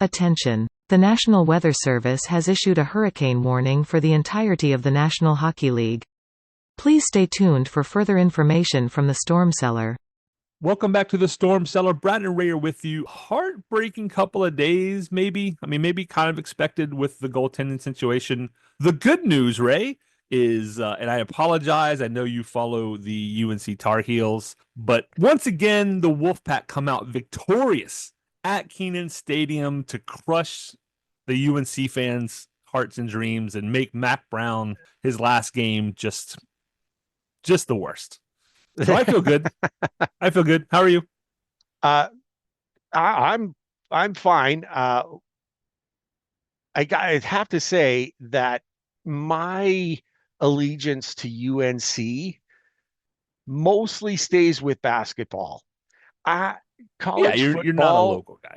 Attention! The National Weather Service has issued a hurricane warning for the entirety of the National Hockey League. Please stay tuned for further information from the Storm Cellar. Welcome back to the Storm Cellar. Brad and Ray are with you. Heartbreaking couple of days, maybe. Maybe kind of expected with the goaltending situation. The good news, Ray, is, and I apologize, I know you follow the UNC Tar Heels, but once again, the Wolfpack come out victorious at Kenan Stadium to crush the UNC fans' hearts and dreams and make Mac Brown, his last game, just the worst. So I feel good. I feel good. How are you? I'm fine. I'd have to say that my allegiance to UNC mostly stays with basketball. College football, you're not a local guy.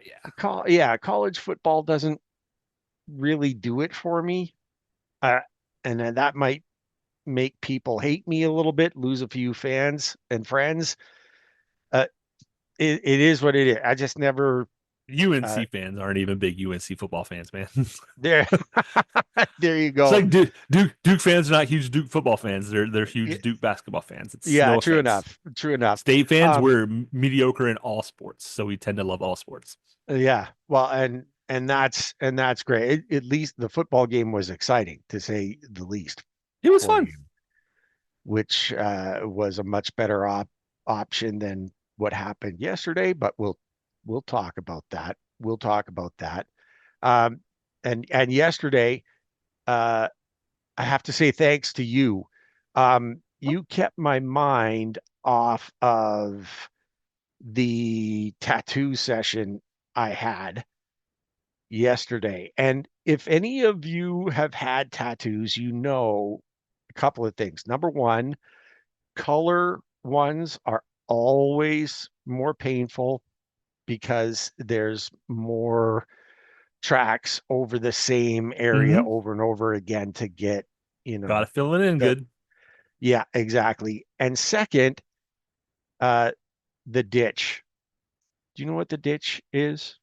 Yeah. College football doesn't really do it for me. And that might make people hate me a little bit, lose a few fans and friends. It is what it is. I just never. UNC fans aren't even big UNC football fans, man. There you go. It's like Duke fans are not huge Duke football fans. They're huge Duke basketball fans. It's no true offense. enough. State fans, we're mediocre in all sports, so we tend to love all sports. Yeah, well, and that's great. At least the football game was exciting, to say the least. It was fun, which was a much better option than what happened yesterday. But we'll talk about that. And yesterday, I have to say thanks to you. You kept my mind off of the tattoo session I had yesterday. And if any of you have had tattoos, you know a couple of things. Number one, color ones are always more painful because there's more tracks over the same area over and over again to get, gotta fill it in good. Yeah, exactly. And second, the ditch. Do you know what the ditch is?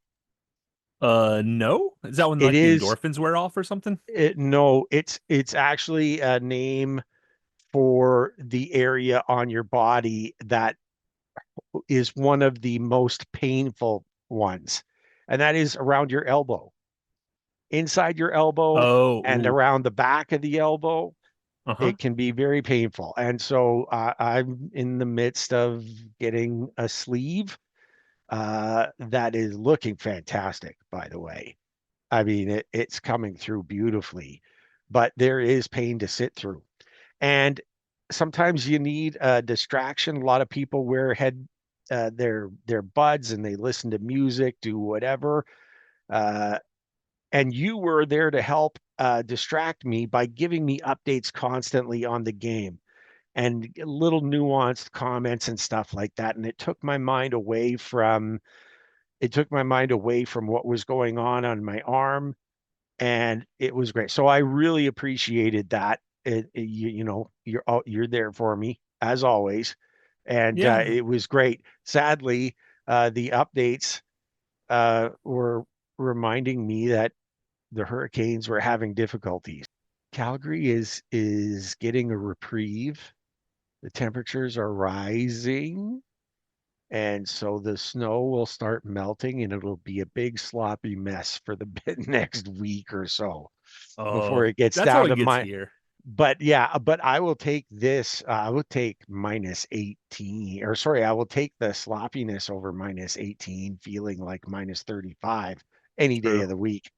No. Is that when the endorphins wear off or something? No, it's actually a name for the area on your body that is one of the most painful ones, and that is around your elbow, inside your elbow, and around the back of the elbow. It can be very painful. And so I'm in the midst of getting a sleeve that is looking fantastic, by the way. I mean, it's coming through beautifully, but there is pain to sit through. And sometimes you need a distraction. A lot of people wear their buds and they listen to music, do whatever. And you were there to help distract me by giving me updates constantly on the game and little nuanced comments and stuff like that. And it took my mind away from what was going on my arm. And it was great. So I really appreciated that. You're there for me as always. And it was great. Sadly, the updates were reminding me that the Hurricanes were having difficulties. Calgary is getting a reprieve. The temperatures are rising. And so the snow will start melting and it'll be a big sloppy mess for the next week or so before it gets down to here. But I will take this. I will take minus 18, or sorry, I will take the sloppiness over minus 18, feeling like minus 35 any day of the week.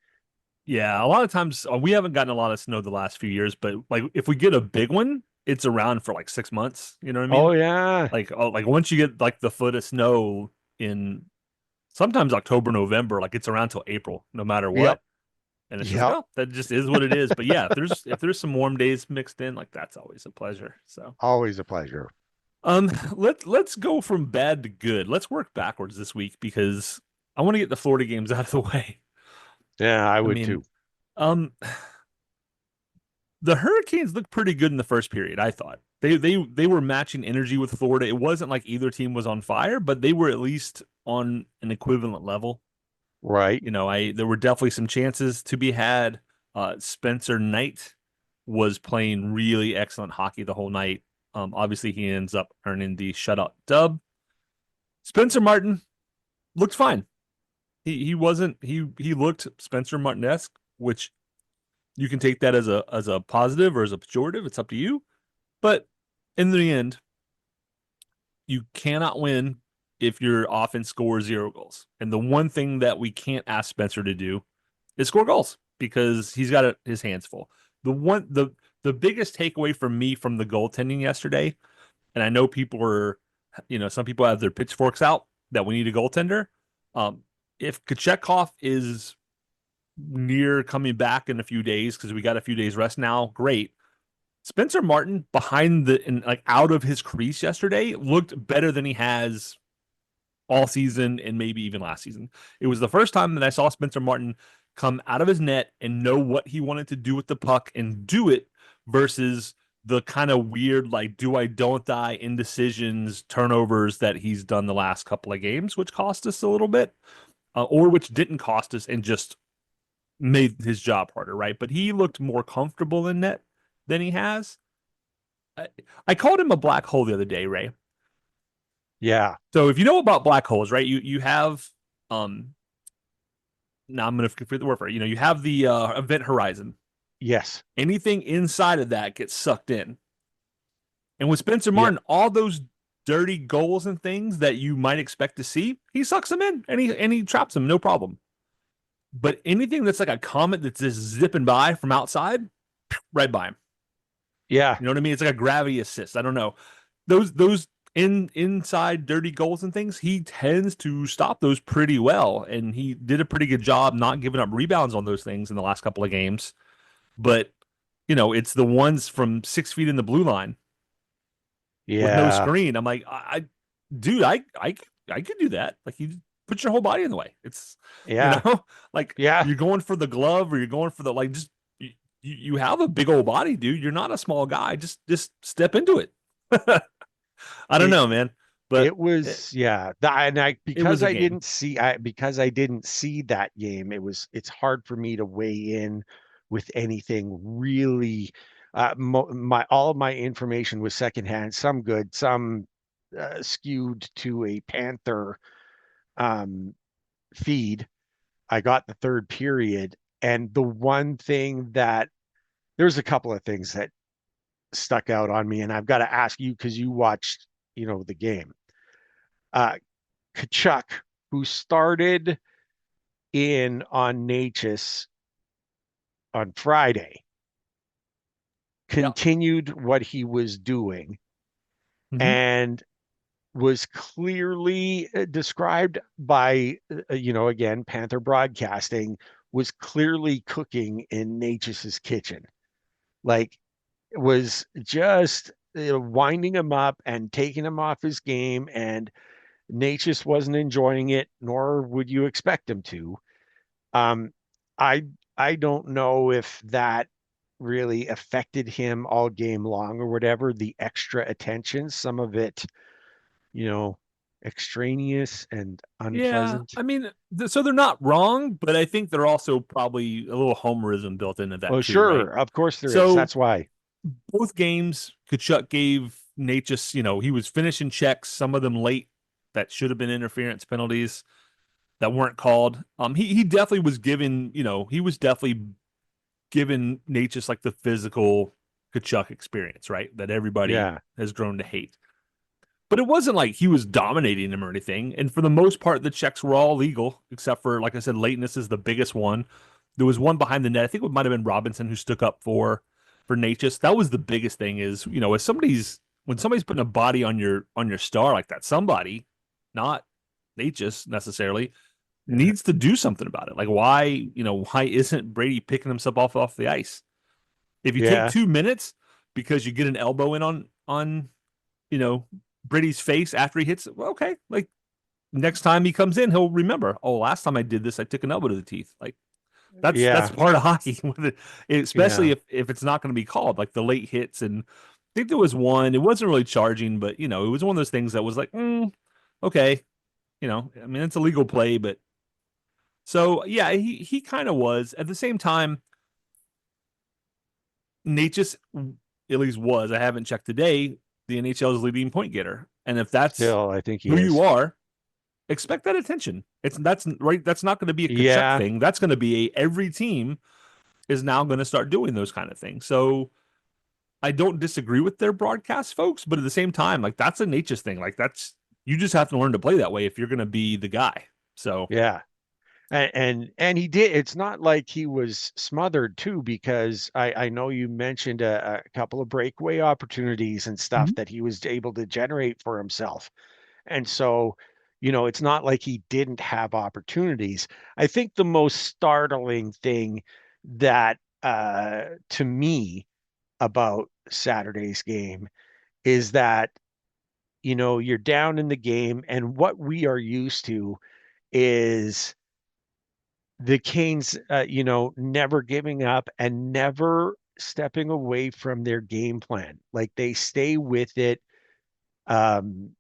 Yeah, a lot of times we haven't gotten a lot of snow the last few years, but like if we get a big one, it's around for like 6 months. You know what I mean? Oh yeah. Like once you get like the foot of snow in sometimes October, November, like it's around till April, no matter what. Yep. And it's just that just is what it is. But yeah, if there's some warm days mixed in, like that's always a pleasure. So always a pleasure. Let's go from bad to good. Let's work backwards this week because I want to get the Florida games out of the way. Yeah, I would too. The Hurricanes looked pretty good in the first period, I thought. They were matching energy with Florida. It wasn't like either team was on fire, but they were at least on an equivalent level. Right. There were definitely some chances to be had. Spencer Knight was playing really excellent hockey the whole night. Obviously, he ends up earning the shutout dub. Spencer Martin looked fine. He wasn't he looked Spencer Martin-esque, which you can take that as a positive or as a pejorative. It's up to you. But in the end, you cannot win if your offense scores 0 goals. And the one thing that we can't ask Spencer to do is score goals because he's got his hands full. The biggest takeaway for me from the goaltending yesterday, and I know people are, some people have their pitchforks out that we need a goaltender. If Kochetkov is near coming back in a few days because we got a few days rest now, great. Spencer Martin out of his crease yesterday looked better than he has all season and maybe even last season. It was the first time that I saw Spencer Martin come out of his net and know what he wanted to do with the puck and do it versus the kind of weird, like, do I, don't I, indecisions, turnovers that he's done the last couple of games, which cost us a little bit, or which didn't cost us and just made his job harder, right? But he looked more comfortable in net than he has. I called him a black hole the other day, Ray. Yeah. So if you know about black holes, right? You have now I'm going to forget the word for it. You have the event horizon. Yes. Anything inside of that gets sucked in. And with Spencer Martin, all those dirty goals and things that you might expect to see, he sucks them in and he traps them, no problem. But anything that's like a comet that's just zipping by from outside, right by him. Yeah. You know what I mean? It's like a gravity assist. I don't know. Those inside dirty goals and things, he tends to stop those pretty well. And he did a pretty good job not giving up rebounds on those things in the last couple of games. But, it's the ones from 6 feet in the blue line with no screen. I'm like, dude, I could do that. Like, you put your whole body in the way. It's, you're going for the glove or you're going for the, just, you have a big old body, dude. You're not a small guy. Just step into it. I don't know, man. But it was, because I didn't see that game, it's hard for me to weigh in with anything really. All of my information was secondhand, some good, some skewed to a Panther feed. I got the third period, and the one thing that there's a couple of things that stuck out on me, and I've got to ask you because you watched, the game. Tkachuk, who started in on Natchez on Friday, continued what he was doing, and was clearly described by, again, Panther Broadcasting, was clearly cooking in Natchez's kitchen. Like, was just winding him up and taking him off his game, and Natchez wasn't enjoying it, nor would you expect him to. I don't know if that really affected him all game long or whatever, the extra attention, some of it, extraneous and unpleasant. Yeah, I mean, so they're not wrong, but I think they're also probably a little homerism built into that too, sure, right? Of course there is. That's why. Both games, Tkachuk gave Natchez, he was finishing checks, some of them late that should have been interference penalties that weren't called. He definitely was given, he was definitely given Natchez like the physical Tkachuk experience, right? That everybody has grown to hate. But it wasn't like he was dominating him or anything. And for the most part, the checks were all legal, except for, like I said, lateness is the biggest one. There was one behind the net. I think it might have been Robinson who stuck up for Natchez. That was the biggest thing is, when somebody's putting a body on your star like that, somebody, not Natchez necessarily, needs to do something about it. Like, why isn't Brady picking himself off the ice? If you take 2 minutes because you get an elbow in on Brady's face after he hits it, well, okay. Like, next time he comes in, he'll remember, oh, last time I did this, I took an elbow to the teeth. Like, that's part of hockey, especially if it's not going to be called, like the late hits. And I think there was one, it wasn't really charging, but, it was one of those things that was like, okay. I mean, it's a legal play, but So yeah, he kind of was. At the same time, Natchez at least was. I haven't checked today. The NHL's leading point getter, and if that's Still, I think he who you is. are, expect that attention. That's right. That's not going to be a Kachuk Yeah. thing. That's going to be every team is now going to start doing those kind of things. So I don't disagree with their broadcast folks, but at the same time, like that's a Natchez thing. Like that's you just have to learn to play that way if you're going to be the guy. So Yeah. And he did. It's not like he was smothered too, because I know you mentioned a couple of breakaway opportunities and stuff Mhm. that he was able to generate for himself. And so, it's not like he didn't have opportunities. I think the most startling thing that to me about Saturday's game is that, you're down in the game, and what we are used to is the Canes, never giving up and never stepping away from their game plan. Like they stay with it, um,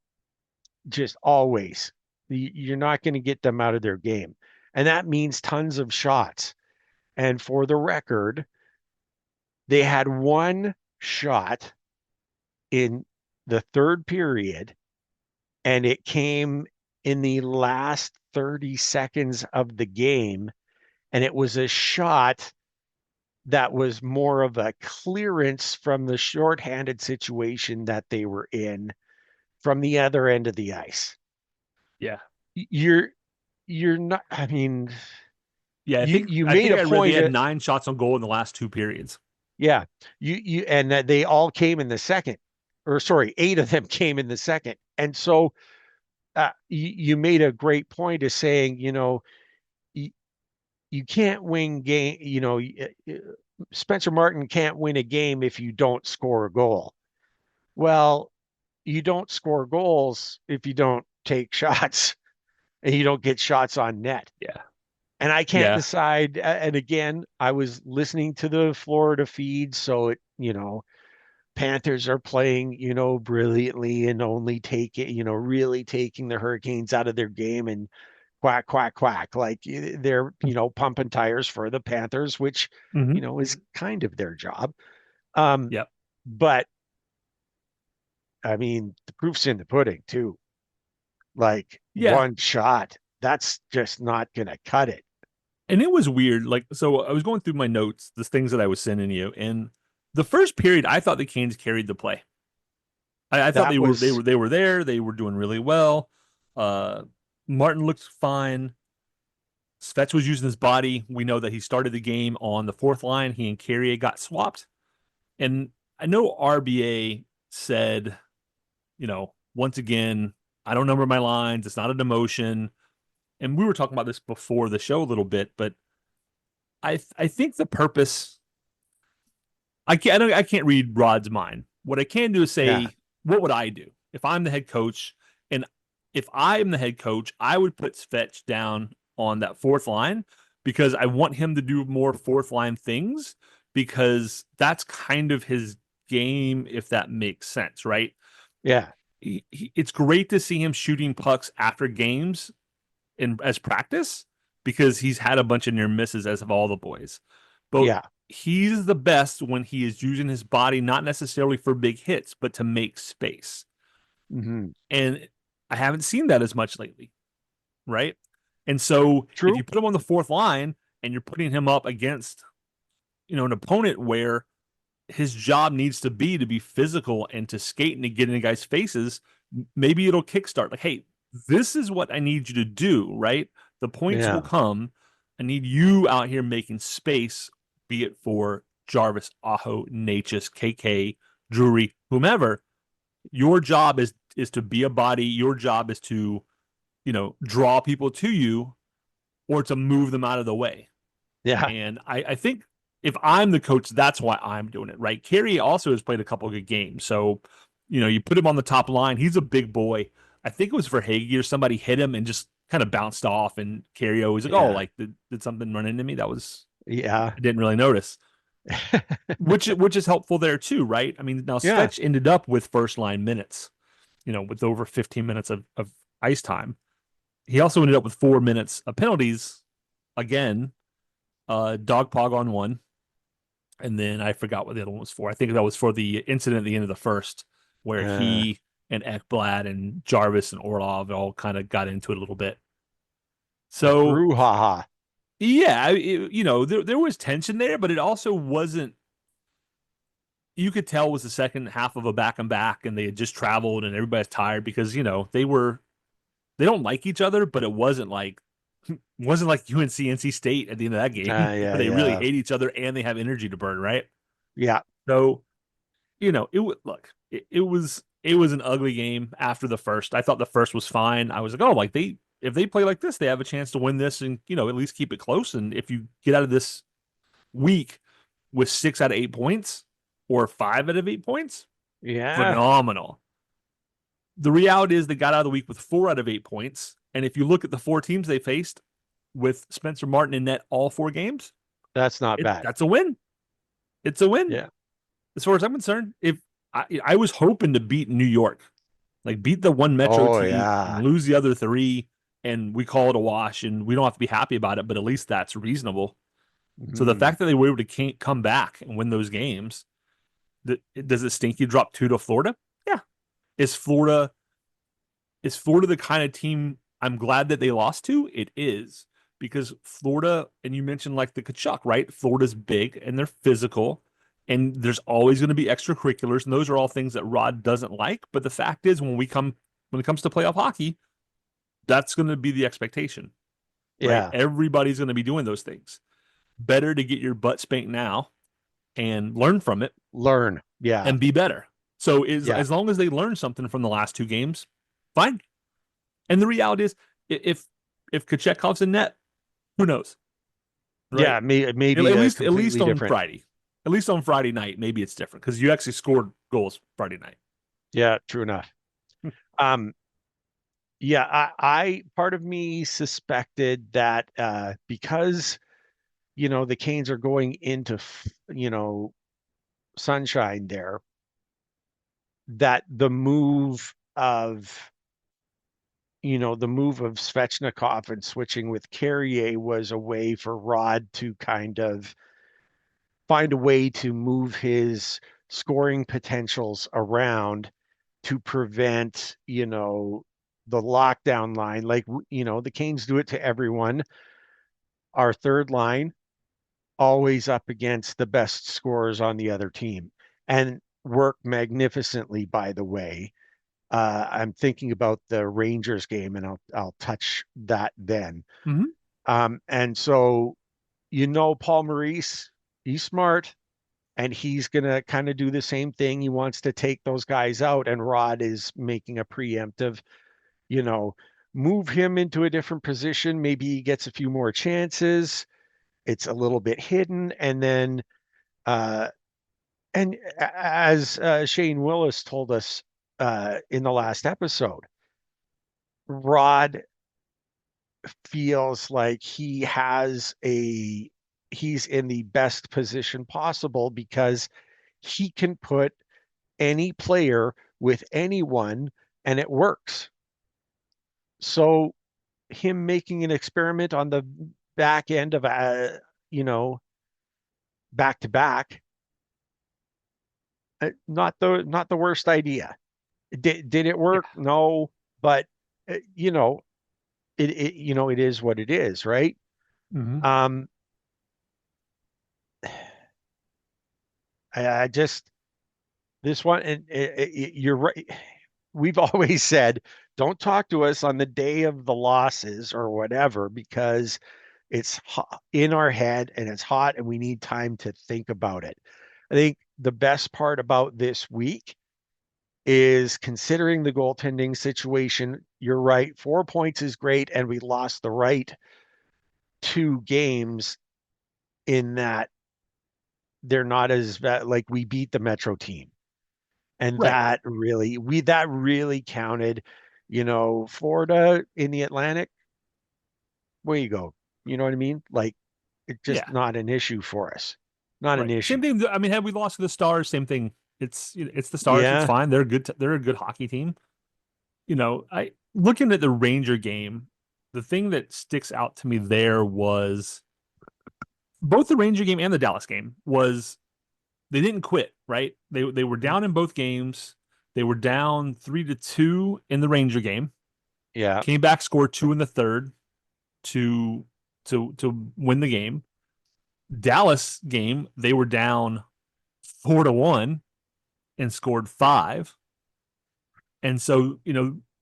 just always. You're not going to get them out of their game. And that means tons of shots. And for the record, they had one shot in the third period, and it came in the last 30 seconds of the game. And it was a shot that was more of a clearance from the shorthanded situation that they were in from the other end of the ice. yeah, You're you're not, I mean, yeah. you I made think a I read they point had of, 9 shots on goal in the last 2 periods. yeah, and that they all came in the second, or sorry, 8 of them came in the second. And so you made a great point of saying, you, you can't win game, Spencer Martin can't win a game if you don't score a goal. Well, you don't score goals if you don't take shots and you don't get shots on net. Yeah, And I can't yeah. decide. And again, I was listening to the Florida feed. So Panthers are playing, brilliantly and only really taking the Hurricanes out of their game and quack, quack, quack. Like they're, pumping tires for the Panthers, which, Hmm. is kind of their job. Um, Yep. but I mean, the proof's in the pudding too. Like Yeah. one shot, that's just not going to cut it. And it was weird. Like, so I was going through my notes, the things that I was sending you, and the first period, I thought the Canes carried the play. I thought That was, they were there. They were doing really well. Uh, Martin looked fine. Svets was using his body. We know that he started the game on the fourth line. He and Carrier got swapped. And I know RBA said, once again, I don't number my lines. It's not a demotion. And we were talking about this before the show a little bit, but I think the purpose I can't read Rod's mind. What I can do is yeah, say, what would I do if I'm the head coach? And if I'm the head coach, I would put Svetch down on that fourth line because I want him to do more fourth line things because that's kind of his game, if that makes sense, right? yeah, It's great to see him shooting pucks after games as practice because he's had a bunch of near misses as of all the boys. But yeah. he's the best when he is using his body, not necessarily for big hits, but to make space. Hmm. And I haven't seen that as much lately, right? And so if True. you put him on the fourth line and you're putting him up against, an opponent where his job needs to be physical and to skate and to get in guys' faces, maybe it'll kickstart like, hey, this is what I need you to do, right? The points will Yeah, come. I need you out here making space, be it for Jarvis, Aho, Natchez, KK, Drury, whomever. Your job is to be a body. Your job is to, draw people to you or to move them out of the way. yeah, And I think if I'm the coach, that's why I'm doing it, right? Carey also has played a couple of good games. So, you put him on the top line. He's a big boy. I think it was for Hagee or somebody hit him and just kind of bounced off. And Carey was like, oh, yeah, like, did something run into me? yeah, I didn't really notice, which is helpful there too, right? I mean, now yeah, Svetch ended up with first line minutes, with over 15 minutes of ice time. He also ended up with 4 minutes of penalties again, dog pog on one. And then I forgot what the other one was for. I think that was for the incident at the end of the first, where he and Ekblad and Jarvis and Orlov all kind of got into it a little bit. A So brouhaha. yeah, there was tension there, but it also wasn't. You could tell it was the second half of a back and back, and they had just traveled, and everybody's tired because they don't like each other, but it wasn't like UNC NC State at the end of that game Yeah, where they really yeah. hate each other and they have energy to burn, right? Yeah. So it would look. It was an ugly game after the first. I thought the first was fine. I was like, oh, like if they play like this, they have a chance to win this and at least keep it close. And if you get out of this week with 6 out of 8 points or 5 out of 8 points, Yeah. phenomenal. The reality is they got out of the week with 4 out of 8 points. And if you look at the 4 teams they faced with Spencer Martin in net all 4 games, That's not bad. That's a win. It's a win. Yeah. As far as I'm concerned, if I was hoping to beat New York, like beat the one Metro team, and lose the other 3, and we call it a wash, and we don't have to be happy about it, but at least that's reasonable. Mm-hmm. So the fact that they were able to come back and win those games, does it stink you drop 2 to Florida? Yeah. Is Florida the kind of team I'm glad that they lost to? It is, because Florida, and you mentioned like the Kachuk, right? Florida's big and they're physical. And there's always going to be extracurriculars, and those are all things that Rod doesn't like. But the fact is, when it comes to playoff hockey, that's going to be the expectation. Right? Yeah, everybody's going to be doing those things. Better to get your butt spanked now and learn from it. And be better. So as long as they learn something from the last 2 games, fine. And the reality is, if Kochekov's in net, who knows? Right? Yeah, maybe at least on Friday. At least on Friday night, maybe it's different because you actually scored goals Friday night. Yeah, true enough. I part of me suspected that because the Canes are going into sunshine there, that the move of Svechnikov and switching with Carrier was a way for Rod to kind of find a way to move his scoring potentials around to prevent, the lockdown line. Like, the Canes do it to everyone. Our third line, always up against the best scorers on the other team, and work magnificently, by the way. I'm thinking about the Rangers game, and I'll touch that then. Mm-hmm. And so, Paul Maurice, he's smart, and he's going to kind of do the same thing. He wants to take those guys out, and Rod is making a preemptive, move him into a different position. Maybe he gets a few more chances. It's a little bit hidden. And then, and as Shane Willis told us in the last episode, Rod feels like he's in the best position possible because he can put any player with anyone and it works. So him making an experiment on the back end of back to back, not the worst idea. Did it work? Yeah. No, but it is what it is, right? Mm-hmm. I just, this one, and you're right. We've always said, don't talk to us on the day of the losses or whatever, because it's in our head and it's hot and we need time to think about it. I think the best part about this week is considering the goaltending situation. You're right. 4 points is great. And we lost the right 2 games in that they're not as bad. Like, we beat the Metro team. And right. that really counted. Florida in the Atlantic, where you go, you know what I mean? Like, it's just not an issue for us. Not an issue. Same thing. I mean, had we lost to the Stars, same thing. It's the Stars. Yeah. It's fine. They're good. They're a good hockey team. I looking at the Ranger game, the thing that sticks out to me there was both the Ranger game and the Dallas game was they didn't quit, right? They were down in both games. They were down 3-2 in the Ranger game. Yeah. Came back, scored 2 in the third to win the game. Dallas game, they were down 4-1 and scored 5. And so,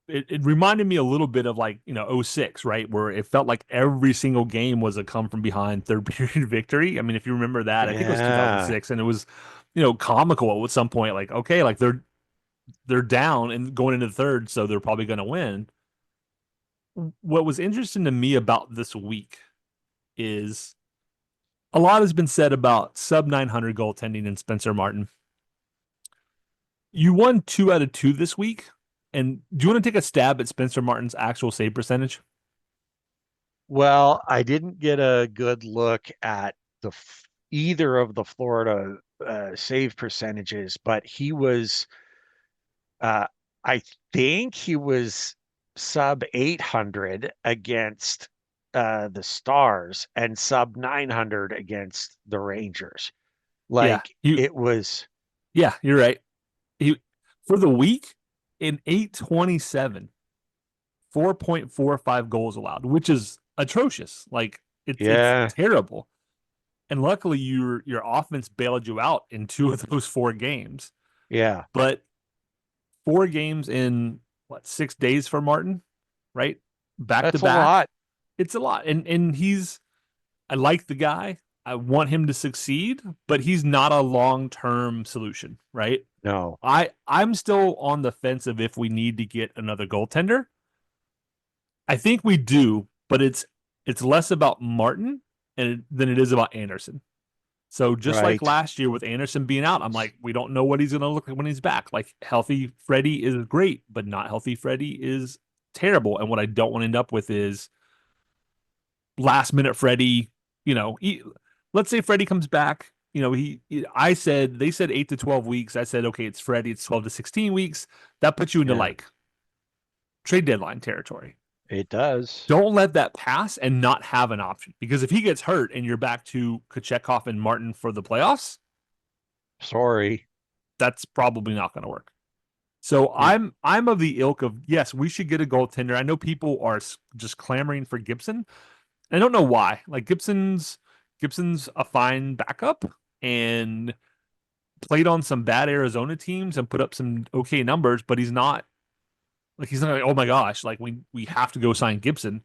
it reminded me a little bit of like, 06, right? Where it felt like every single game was a come from behind third period victory. I mean, if you remember that, I think it was Yeah. 2006, and it was, comical at some point, like, okay, like they're down and going into the third, so they're probably going to win. What was interesting to me about this week is a lot has been said about sub 900 goaltending and Spencer Martin. You won 2 out of 2 this week. And do you want to take a stab at Spencer Martin's actual save percentage? Well, I didn't get a good look at either of the Florida save percentages, but he was, I think he was sub 800 against the Stars and sub 900 against the Rangers. Yeah, Like it was. Yeah, you're right. He for the week in 827, 4.45 goals allowed, which is atrocious. Like it's Yeah. terrible. And luckily your offense bailed you out in 2 of those 4 games. Yeah. But 4 games in 6 days for Martin, right? Back to That's a back. lot. It's a lot. And I like the guy. I want him to succeed, but he's not a long-term solution, right? No. I'm still on the fence of if we need to get another goaltender. I think we do, but it's less about Martin than it is about Anderson. So just like Right. last year with Anderson being out, I'm like, we don't know what he's going to look like when he's back. Like healthy Freddie is great, but not healthy Freddie is terrible. And what I don't want to end up with is last minute Freddie, let's say Freddie comes back. I said, they said 8 to 12 weeks. I said, okay, it's Freddie. It's 12 to 16 weeks. That puts you into like trade deadline territory. It does. Don't let that pass and not have an option, because if he gets hurt and you're back to Kittehs and Martin for the playoffs, sorry, that's probably not going to work. So I'm of the ilk of, yes, we should get a goaltender. I know people are just clamoring for Gibson. I don't know why. Like Gibson's a fine backup and played on some bad Arizona teams and put up some okay numbers, but he's not like, oh my gosh, like we have to go sign Gibson.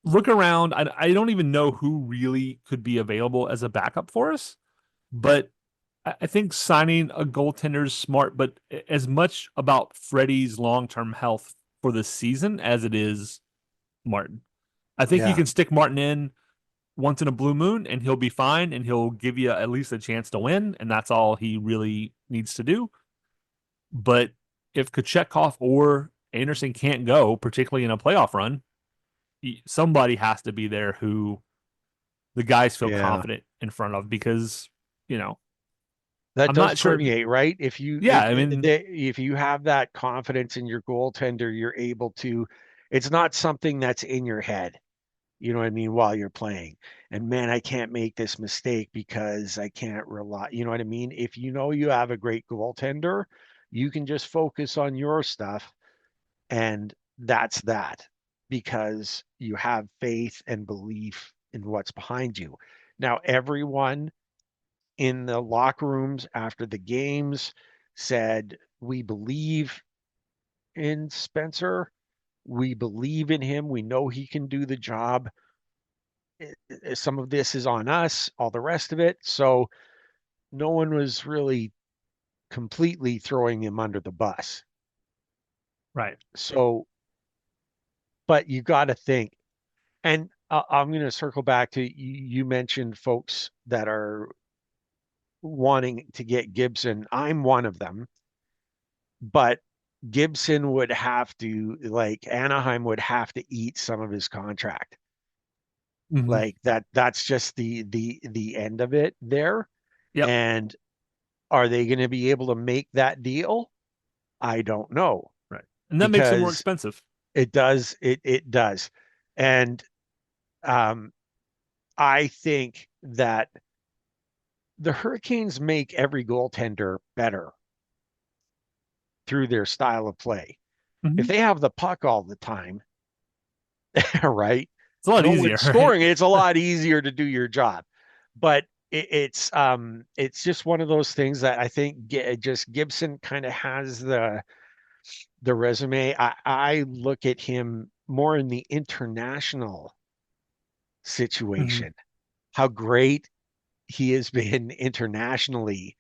Look around. I don't even know who really could be available as a backup for us, but I think signing a goaltender is smart, but as much about Freddie's long-term health for the season as it is Martin. I think you can stick Martin in once in a blue moon and he'll be fine and he'll give you at least a chance to win, and that's all he really needs to do. But if Kochetkov or Anderson can't go, particularly in a playoff run, somebody has to be there who the guys feel confident in front of, because, that I'm does not sure. permeate, right? If you, if you have that confidence in your goaltender, you're able to. It's not something that's in your head. You know what I mean? While you're playing, and man, I can't make this mistake because I can't rely. You know what I mean? If you know you have a great goaltender, you can just focus on your stuff, and that's that, because you have faith and belief in what's behind you. Now, everyone in the locker rooms after the games said, we believe in Spencer. We believe in him. We know he can do the job. Some of this is on us, all the rest of it. So no one was really completely throwing him under the bus. Right. So, but you got to think, and I'm going to circle back to you mentioned folks that are wanting to get Gibson. I'm one of them, but Gibson would have to, like, Anaheim would have to eat some of his contract. Mm-hmm. Like that's just the end of it there. Yep. And are they going to be able to make that deal? I don't know. Right. And that makes it more expensive. It does. It does. And I think that the Hurricanes make every goaltender better through their style of play. If they have the puck all the time, right? It's a lot No easier, one's right? scoring. It's a lot easier to do your job. But it's just one of those things that I think just Gibson kind of has the resume. I look at him more in the international situation, how great he has been internationally,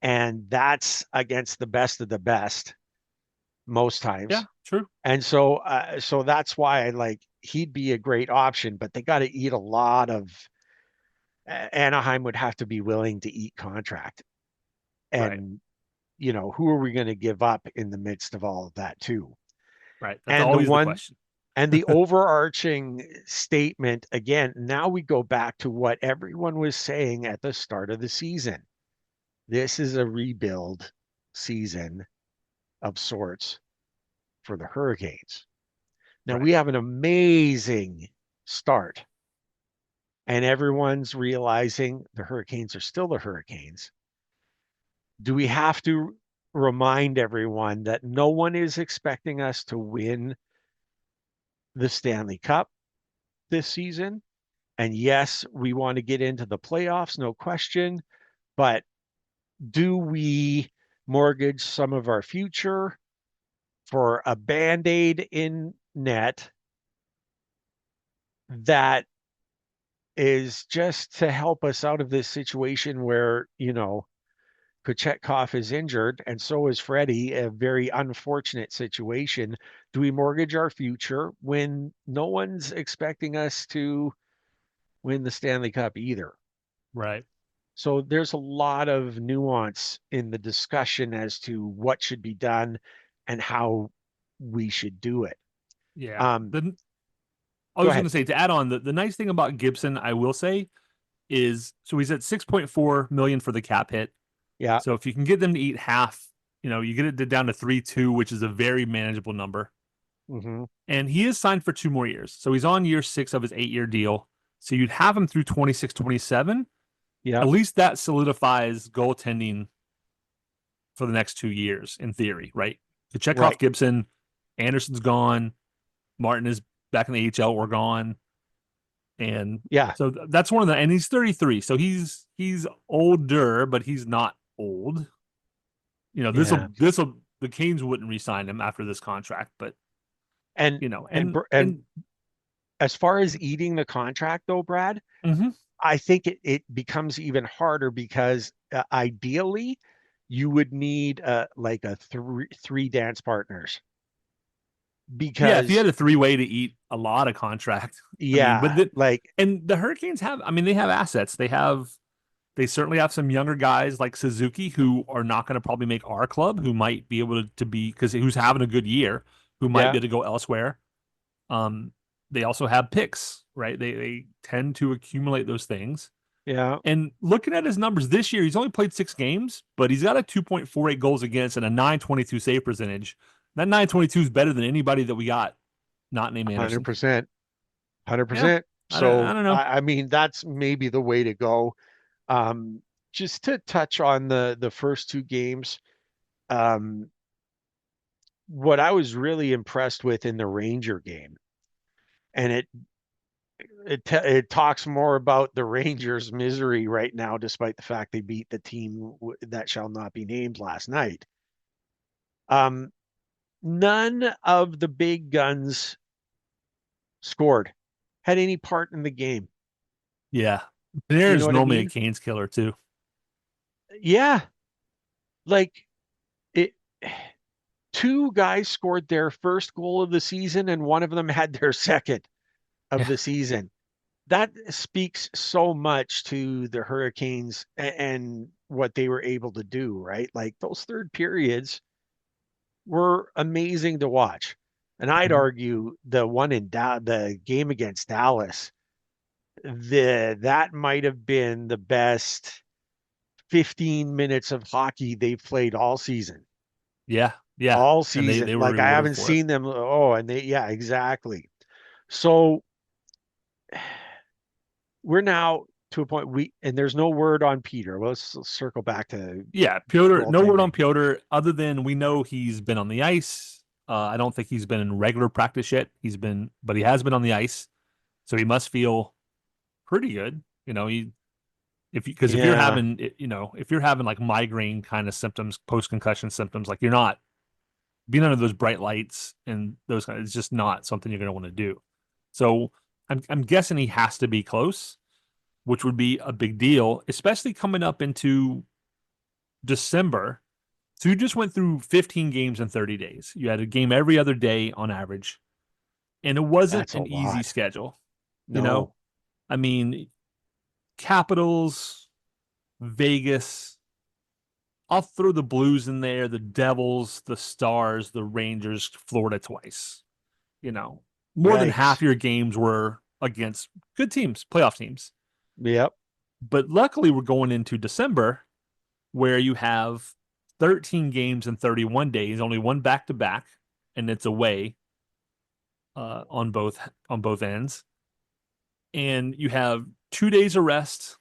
and that's against the best of the best most Yeah, times. true. And so that's why he'd be a great option, but they got to eat a lot of Anaheim would have to be willing to eat contract. Right. And who are we going to give up in the midst of all of that too? Right. That's And the always the one question. and the overarching statement again, now we go back to what everyone was saying at the start of the season. This is a rebuild season of sorts for the Hurricanes. Now Right. we have an amazing start, and everyone's realizing the Hurricanes are still the Hurricanes. Do we have to remind everyone that no one is expecting us to win the Stanley Cup this season? And yes, we want to get into the playoffs, no question. But do we mortgage some of our future for a band-aid in net that is just to help us out of this situation where, Kochetkov is injured and so is Freddie, a very unfortunate situation. Do we mortgage our future when no one's expecting us to win the Stanley Cup either? Right. So there's a lot of nuance in the discussion as to what should be done and how we should do it. Yeah. Um, I Go was going ahead. to say to add on the nice thing about Gibson, I will say, is so he's at 6.4 million for the cap hit. Yeah. So if you can get them to eat half, you get it down to 3.2, which is a very manageable number. Mm-hmm. And he is signed for 2 more years. So he's on year 6 of his 8-year deal. So you'd have him through 26, 27. Yeah. At least that solidifies goaltending for the next 2 years in theory, right? The Chekhov Right. Gibson, Anderson's gone, Martin is back in the AHL, we're gone. And Yeah. so that's one of the, and he's 33. So he's older, but he's not old. Yeah. The Canes wouldn't re-sign him after this contract, but And and and as far as eating the contract though, Brad, mm-hmm. I think it becomes even harder because ideally you would need like a three dance partners Yeah, if you because had a 3-way to eat a lot of contract, I mean, yeah, like and the Hurricanes have, I mean, they have assets. They certainly have some younger guys like Suzuki who are not going to probably make our club, who might be able to be, because who's having a good year, who might yeah, be able to go elsewhere. Um, they also have picks, right? They tend to accumulate those things. yeah, And looking at his numbers this year, he's only played 6 games, but he's got a 2.48 goals against and a 922 save percentage. That 922 is better than anybody that we got, not named Anderson. 100%, Yeah, 100%. I So don't know. I mean that's maybe the way to go. Just to touch on the first two games, um, what I was really impressed with in the Ranger game, and it talks more about the Rangers' misery right now, despite the fact they beat the team that shall not be named last night. Um, None of the big guns scored, had any part in the game. Yeah, You know Panarin's what I normally a mean? Canes killer too. Yeah, like it. Two guys scored their first goal of the season, and one of them had their second of Yeah, the season. That speaks so much to the Hurricanes and what they were able to do, right? Like those third periods were amazing to watch. And I'd mhm. argue the one in the game against Dallas, that might have been the best 15 minutes of hockey they've played all season. Yeah, yeah, All and season. they were Like I rewarded haven't for it. seen them. Oh, and yeah, exactly. So we're now to a point and there's no word on Peter. Let's circle back to Yeah, Piotr. No word goaltending. on Piotr, other than we know he's been on the ice. I don't think he's been in regular practice yet. But he has been on the ice, so he must feel pretty good. Because if you're Yeah, having, if you're having like migraine kind of symptoms, post concussion symptoms, like you're not being under those bright lights and those kind, it's just not something you're going to want to do. So I'm guessing he has to be close, which would be a big deal, especially coming up into December. So you just went through 15 games in 30 days. You had a game every other day on average, and it wasn't that's a an easy lot. schedule. You know, No. I mean, Capitals, Vegas. I'll throw the Blues in there, the Devils, the Stars, the Rangers, Florida twice. You know, more than half Yikes. your games were against good teams, playoff teams. Yep. But luckily, we're going into December where you have 13 games in 31 days, only one back to back, and it's away on both ends. And you have 2 days of rest,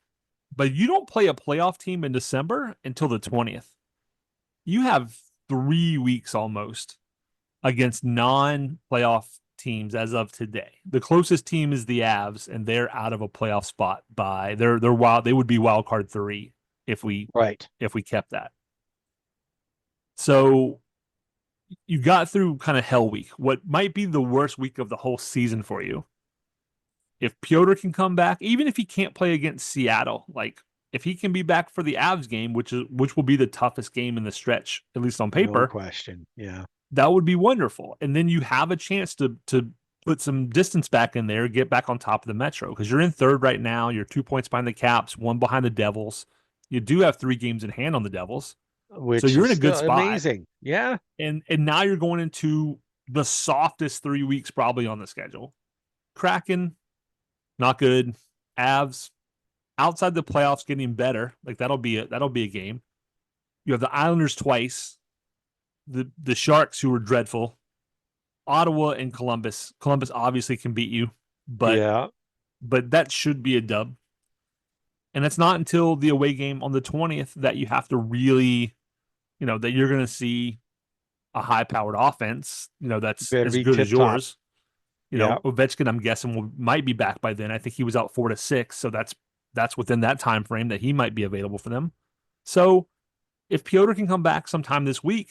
but you don't play a playoff team in December until the 20th. You have 3 weeks almost against non-playoff teams as of today. The closest team is the Avs, and they're out of a playoff spot by they're wild. They would be wild card 3 if we Right. if we kept that. So you got through kind of hell week, what might be the worst week of the whole season for you. If Piotr can come back, even if he can't play against Seattle, like if he can be back for the Avs game, which will be the toughest game in the stretch, at least on No paper, question. Yeah. that would be wonderful. And then you have a chance to put some distance back in there, get back on top of the Metro because you're in third right now. You're 2 points behind the Caps, one behind the Devils. You do have 3 games in hand on the Devils, so Which you're is in a good still spot. amazing. Yeah. And now you're going into the softest 3 weeks probably on the schedule. Kraken, not good. Avs, outside the playoffs, getting better. Like that'll be a game. You have the Islanders twice, the Sharks who are dreadful, Ottawa and Columbus. Columbus obviously can beat you, but Yeah. but that should be a dub. And it's not until the away game on the 20th that you have to really, that you're going to see a high-powered offense, that's Better as be good as tip top. yours. Yeah. Ovechkin, I'm guessing might be back by then. I think he was out 4 to 6, so that's within that time frame that he might be available for them. So if Piotr can come back sometime this week,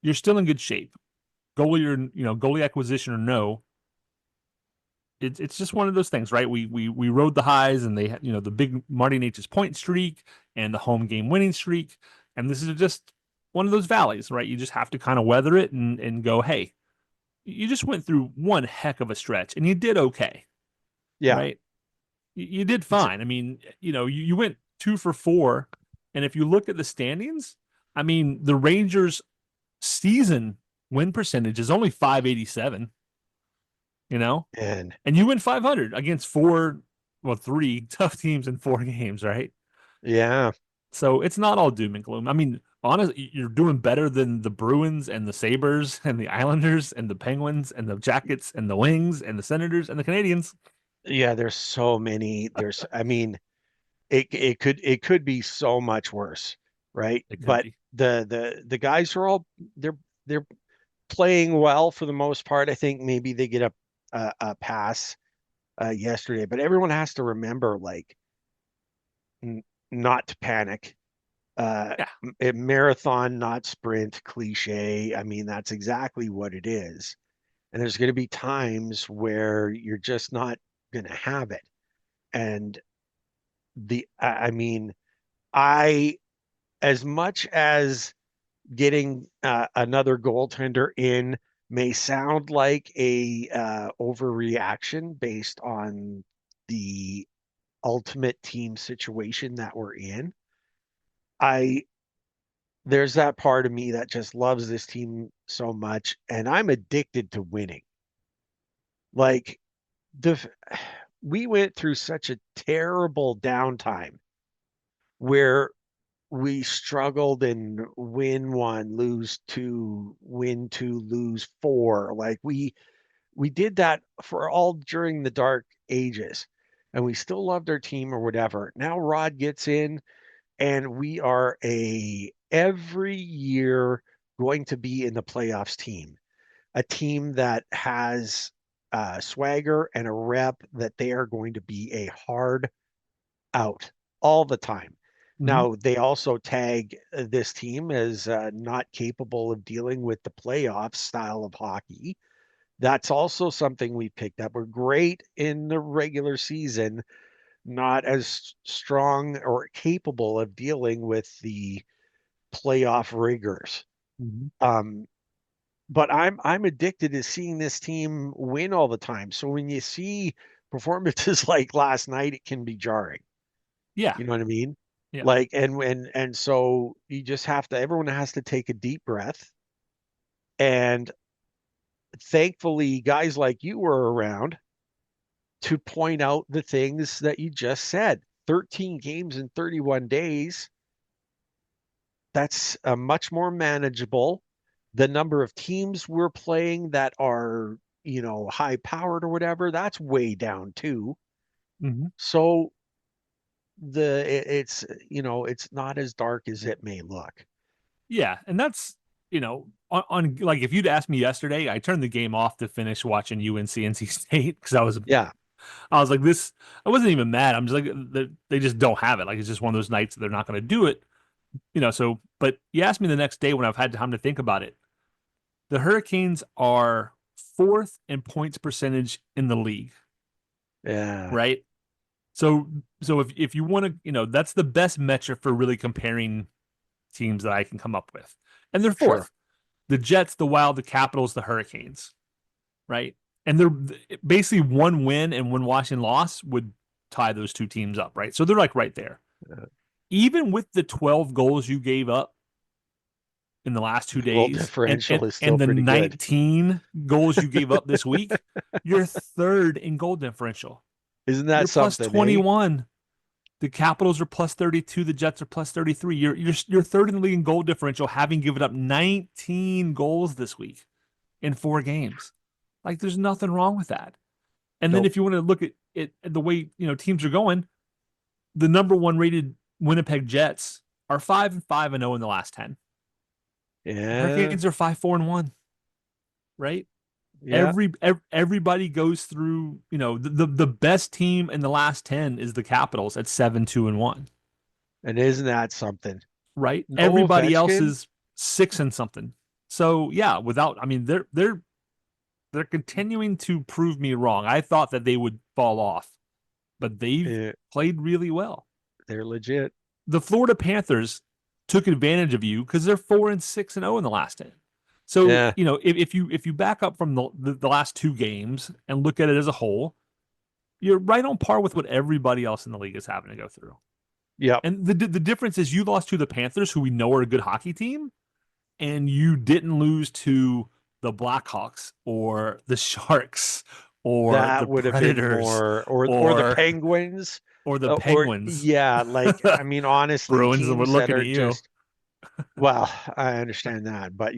you're still in good shape. Goalie acquisition or no, it's just one of those things, right? We rode the highs, and they the big Marty Nature's point streak and the home game winning streak, and this is just one of those valleys, right? You just have to kind of weather it and go, hey, you just went through one heck of a stretch, and you did okay, Yeah. right? You did fine. I mean, you went 2 for 4, and if you look at the standings, I mean, the Rangers' season win percentage is only 587. And And you win 500 against 3 tough teams in 4 games, right? yeah. So it's not all doom and gloom. I mean, honestly, you're doing better than the Bruins and the Sabres and the Islanders and the Penguins and the Jackets and the Wings and the Senators and the Canadians. Yeah, there's so many. I mean, it could be so much worse, right? It could But be. the guys are all they're playing well for the most part. I think maybe they get a pass yesterday, but everyone has to remember like n not to panic. Uh, Yeah. Marathon, not sprint, cliche. I mean, that's exactly what it is. And there's going to be times where you're just not going to have it. And I mean, I, as much as getting another goaltender in may sound like a overreaction based on the ultimate team situation that we're in, I there's that part of me that just loves this team so much, and I'm addicted to winning. Like the we went through such a terrible downtime where we struggled and win one, lose two, win two, lose four. Like we did that for all during the dark ages, and we still loved our team or whatever. Now Rod gets in, and we are a every year going to be in the playoffs team, a team that has swagger and a rep that they are going to be a hard out all the time. Mhm. Now, they also tag this team as not capable of dealing with the playoff style of hockey. That's also something we picked up. We're great in the regular season, not as strong or capable of dealing with the playoff rigors. Mhm. Um, but I'm addicted to seeing this team win all the time. So when you see performances like last night, it can be jarring. Yeah. You know what I mean? Yeah. Like, and so you just have to, everyone has to take a deep breath. And thankfully, guys like you were around to point out the things that you just said. 13 games in 31 days. That's much more manageable. The number of teams we're playing that are, high powered or whatever, that's way down too. Mhm. So it's not as dark as it may look. Yeah, and that's on like if you'd asked me yesterday, I turned the game off to finish watching UNC NC State because Yeah. I was like this. I wasn't even mad. I'm just like they just don't have it. Like it's just one of those nights that they're not going to do it. So but you asked me the next day when I've had time to think about it. The Hurricanes are fourth in points percentage in the league, Yeah. right? So if you want to, that's the best metric for really comparing teams that I can come up with. And they're Sure. fourth. The Jets, the Wild, the Capitals, the Hurricanes, right? And they're basically one win and one Washington loss would tie those two teams up, right? So they're like right there. Yeah. Even with the 12 goals you gave up in the last 2 Goal days and, and, differential is still and the pretty good. 19 goals you gave up this week, you're third in goal differential. Isn't that You're plus something, eh? 21. The Capitals are plus 32. The Jets are plus 33. You're third in the league in goal differential, having given up 19 goals this week in 4 games. Like there's nothing wrong with that. And then Nope. if you want to look at it the way teams are going, the number one rated Winnipeg Jets are 5-5-0 in the last 10. Yeah. Hurricanes are 5-4-1, right? Yeah. Everybody goes through, the best team in the last 10 is the Capitals at 7-2-1. And isn't that something? Right? No Everybody else Ovechkin? is 6 and something. So yeah, they're continuing to prove me wrong. I thought that they would fall off, but they've Yeah, played really well. they're legit. The Florida Panthers took advantage of you because they're 4-6-0 in the last 10. So, Yeah. if you back up from the last 2 games and look at it as a whole, you're right on par with what everybody else in the league is having to go through. Yep. And the difference is you lost to the Panthers, who we know are a good hockey team, and you didn't lose to the Blackhawks or the Sharks or the That would have been Predators more, or the or Penguins, the or Penguins. yeah, like I mean, honestly, Bruins were teams that looking are at you. just, well, I understand that, but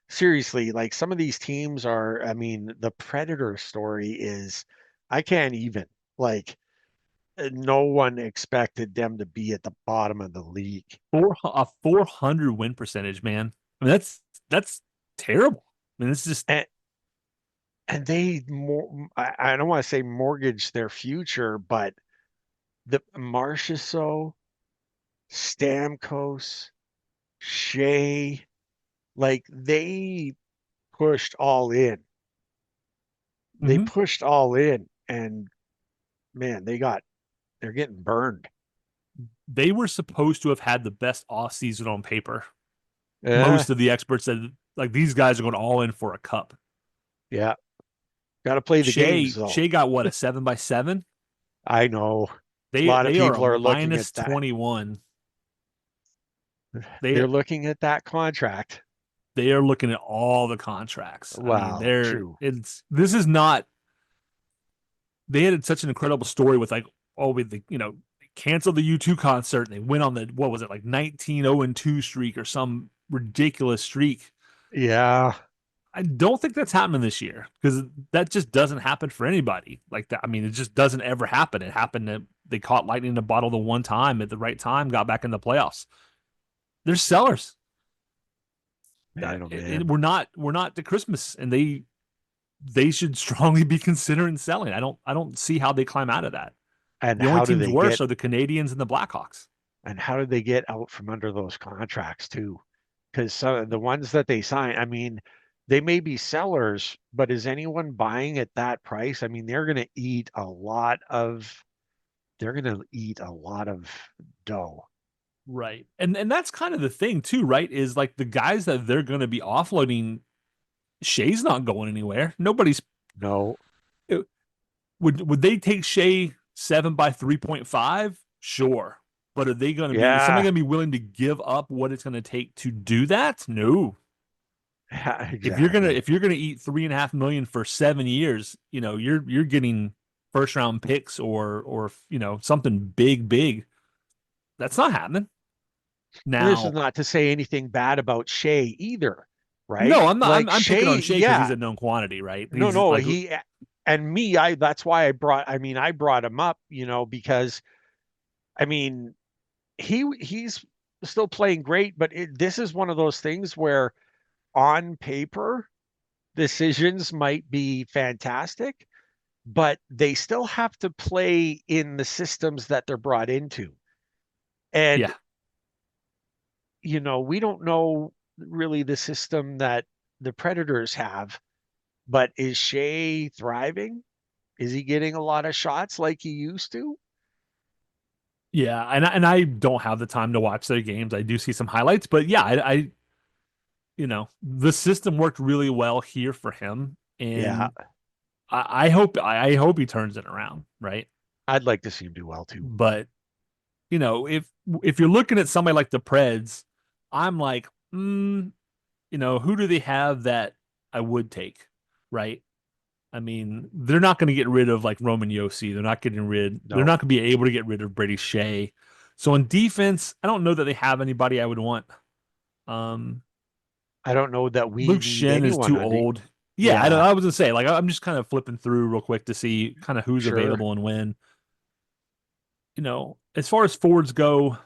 seriously, like some of these teams are, I mean, the Predator story is, I can't even, like, no one expected them to be at the bottom of the league. A 400 win percentage, man. I mean, that's terrible. I mean, it's just And they more, I don't want to say mortgage their future, but the Marchessault, Stamkos, Shea, like they pushed all in. They mhm. pushed all in, and man, they're getting burned. They were supposed to have had the best offseason on paper. Yeah, Most of the experts said like these guys are going all in for a cup. yeah. Got to play the games though. Shea got what, a 7-by-7? I know a They lot of they are a people are looking at minus that. 21. They're They looking at that contract. they are looking at all the contracts. I mean, Wow, true. this is not. They had such an incredible story with like, oh, with the canceled the U2 concert and they went on the, what was it, like 19-0-2 streak or some ridiculous streak. Yeah, I don't think that's happening this year because that just doesn't happen for anybody like that. I mean, it just doesn't ever happen. It happened that they caught lightning in a bottle the one time at the right time, got back in the playoffs. They're sellers. Man, oh man. We're not to Christmas, and they should strongly be considering selling. I don't see how they climb out of that. And The only how do teams they worse get are the Canadians and the Blackhawks. and how did they get out from under those contracts too? Because some of the ones that they sign, I mean, they may be sellers, but is anyone buying at that price? I mean, they're going to eat a lot of dough. Right. And that's kind of the thing too, right? Is like the guys that they're going to be offloading, Shea's not going anywhere. Nobody's No. would they take Shea 7 by 3.5? Sure. But are they going to be is somebody Yeah. going to be willing to give up what it's going to take to do that? No. Yeah, exactly. If you're gonna eat $3.5 million for 7 years, you're getting first round picks or something big. That's not happening. And this is Now, not to say anything bad about Shea either, right? no, I'm not. Like I'm picking on Shea, Shea because he's yeah. a known quantity, right? No, He's no, like, he and me, that's why I brought him up, because I mean, he's still playing great, but this is one of those things where on paper decisions might be fantastic, but they still have to play in the systems that they're brought into. And, yeah, we don't know really the system that the Predators have, but is Shea thriving? Is he getting a lot of shots like he used to? yeah, and I don't have the time to watch their games. I do see some highlights, but yeah, the system worked really well here for him, Yeah, and I hope he turns it around, right? I'd like to see him do well too. But if you're looking at somebody like the Preds, I'm like, who do they have that I would take, right? I mean, they're not going to get rid of like Roman Yossi. They're No, not going to be able to get rid of Brady Shea. So on defense, I don't know that they have anybody I would want. Um, I don't know that we Luke need Shen is anyone too on the. old. Yeah, Yeah, I was gonna say like I'm just kind of flipping through real quick to see kind of who's sure. available and when. As far as forwards go,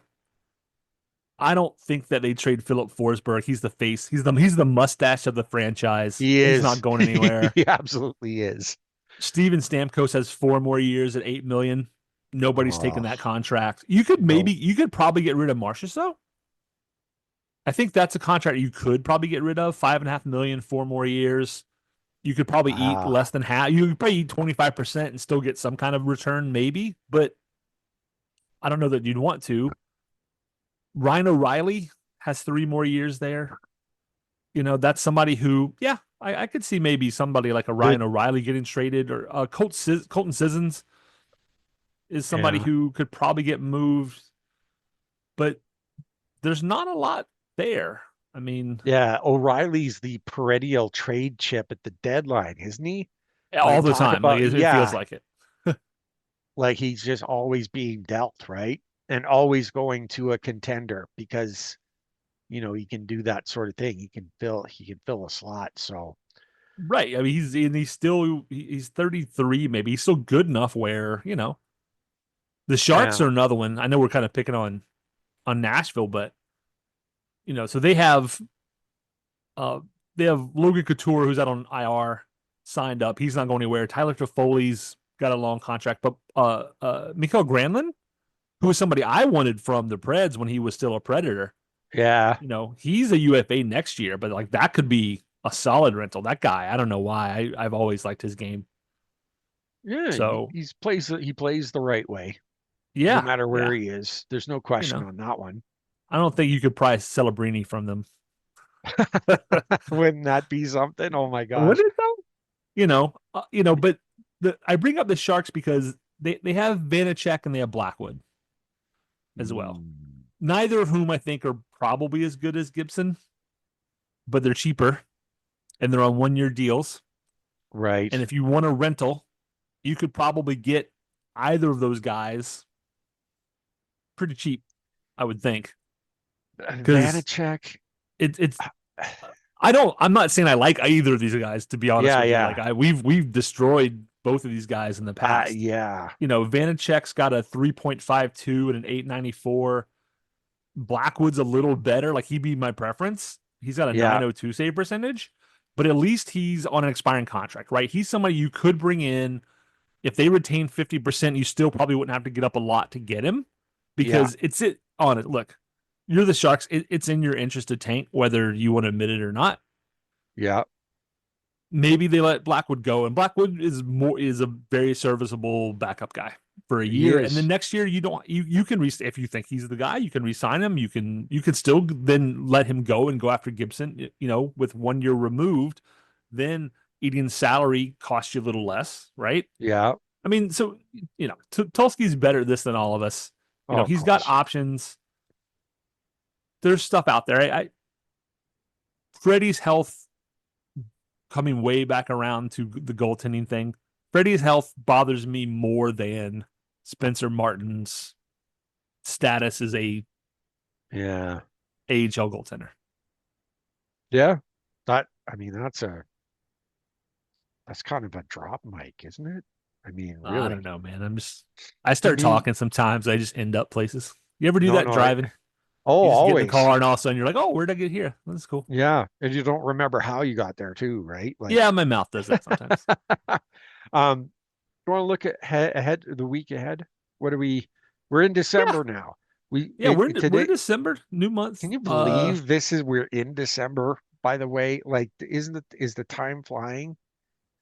I don't think that they trade Philip Forsberg. He's the face. He's the mustache of the franchise. He He's not is. going anywhere. He absolutely is. Steven Stamkos has 4 more years at $8 million. Nobody's taking Oh, that contract. You could probably get rid of Marcius though. I think that's a contract you could probably get rid of. $5.5 million, 4 more years. You could probably eat ah, less than half. You could probably eat 25% and still get some kind of return, maybe. But I don't know that you'd want to. Ryan O'Reilly has 3 more years there. That's somebody who, yeah, I could see maybe somebody like a the Ryan O'Reilly getting traded or Colton Sissons is somebody yeah, who could probably get moved, but there's not a lot there. I mean, yeah. O'Reilly's the perennial trade chip at the deadline, isn't he? all Like the talk time, like about it feels yeah, like it. like he's just always being dealt, right? And always going to a contender because he can do that sort of thing. He can fill a slot. So Right. I mean, he's 33, maybe he's still good enough where, the Sharks yeah, are another one. I know we're kind of picking on Nashville, but so uh they have Logan Couture who's out on IR signed up. He's not going anywhere. Tyler Toffoli's got a long contract, but Mikael Granlund, who was somebody I wanted from the Preds when he was still a Predator, yeah, he's a UFA next year, but like that could be a solid rental. That guy, I don't know why. I've always liked his game. yeah. So He plays the right way, no yeah, matter where yeah. he is. There's no You question know, on that one. I don't think you could price Celebrini from them. Wouldn't that be something? Oh my Would gosh. it though? But I bring up the Sharks because they have Vanacek and they have Blackwood as well. Mm, Neither of whom I think are probably as good as Gibson, but they're cheaper and they're on 1 year deals. right. And if you want a rental, you could probably get either of those guys pretty cheap, I would think. Because Vanacek. it's I'm not saying I like either of these guys, to be honest Yeah, with you. yeah. Like we've destroyed both of these guys in the past. Yeah, Vanacek's got a 3.52 and an 894. Blackwood's a little better. Like he'd be my preference. He's got a yeah, 902 save percentage, but at least he's on an expiring contract, right? He's somebody you could bring in. If they retain 50%, you still probably wouldn't have to get up a lot to get him yeah, because it's it on it. Look, you're the Sharks. It's in your interest to tank, whether you want to admit it or not. yeah. Maybe they let Blackwood go, and Blackwood is a very serviceable backup guy for a He year, and then is. next year you can if you think he's the guy, you can re-sign him. You can still then let him go and go after Gibson. With 1 year removed, then Eaton's salary costs you a little less, right? Yeah. I mean, so Tulski's better at this than all of us. Oh, of He's got course. options. There's stuff out there. Freddie's health coming way back around to the goaltending thing. Freddie's health bothers me more than Spencer Martin's status as a Yeah. AHL goaltender. Yeah. I mean, that's kind of a drop mic, isn't it? I mean, I really. don't know, man. I To start me, talking sometimes. I just end up places. You ever do no, that no. driving? Oh, You just get in the always. car and all of a sudden you're like, oh, where'd I get here? That's cool. Yeah. And you don't remember how you got there too, right? Like, Yeah, my mouth does that sometimes. you want to look at ahead the week ahead? What are we're in Yeah. December now. Yeah, we're Today, in December, new can month. you believe we're in December, by the way? Like, is the time flying?